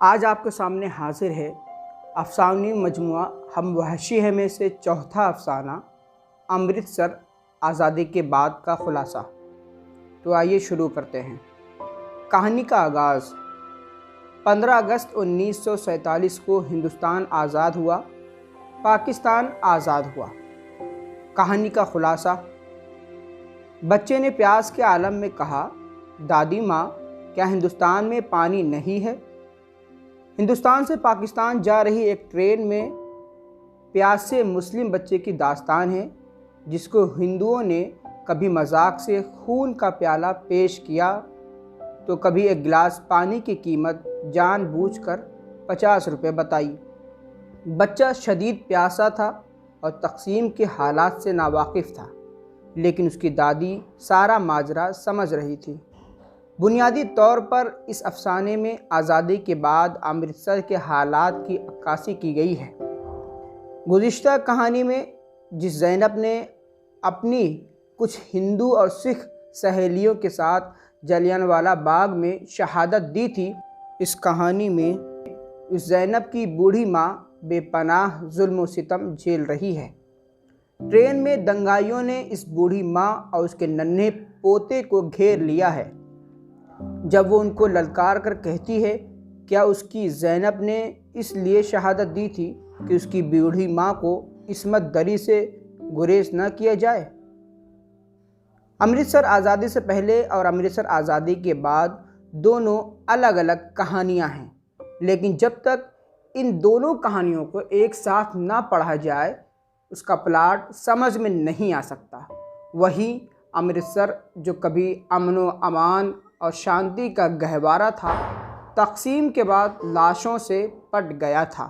आज आपके सामने हाजिर है अफसानी मजमुआ हम वहशी हैं में से चौथा अफसाना अमृतसर आज़ादी के बाद का खुलासा। तो आइए शुरू करते हैं। कहानी का आगाज़ 15 अगस्त 1947 को हिंदुस्तान आज़ाद हुआ, पाकिस्तान आज़ाद हुआ। कहानी का खुलासा। बच्चे ने प्यास के आलम में कहा, दादी माँ, क्या हिंदुस्तान में पानी नहीं है? हिंदुस्तान से पाकिस्तान जा रही एक ट्रेन में प्यासे मुस्लिम बच्चे की दास्तान है, जिसको हिंदुओं ने कभी मजाक से खून का प्याला पेश किया तो कभी एक गिलास पानी की कीमत जानबूझकर 50 रुपये बताई। बच्चा शदीद प्यासा था और तकसीम के हालात से नावाकिफ़ था, लेकिन उसकी दादी सारा माजरा समझ रही थी। बुनियादी तौर पर इस अफसाने में आज़ादी के बाद अमृतसर के हालात की अक्कासी की गई है। गुज़िश्ता कहानी में जिस ज़ैनब ने अपनी कुछ हिंदू और सिख सहेलियों के साथ जलियांवाला बाग में शहादत दी थी, इस कहानी में उस ज़ैनब की बूढ़ी माँ बेपनाह जुल्म व सितम झेल रही है। ट्रेन में दंगाइयों ने इस बूढ़ी माँ और उसके नन्हे पोते को घेर लिया है। जब वो उनको ललकार कर कहती है, क्या उसकी ज़ैनब ने इसलिए शहादत दी थी कि उसकी बूढ़ी माँ को इस्मत दरी से गुरेज न किया जाए? अमृतसर आज़ादी से पहले और अमृतसर आज़ादी के बाद दोनों अलग अलग कहानियाँ हैं, लेकिन जब तक इन दोनों कहानियों को एक साथ ना पढ़ा जाए उसका प्लाट समझ में नहीं आ सकता। वही अमृतसर जो कभी अमन व अमान और शांति का गहवारा था, तकसीम के बाद लाशों से पट गया था।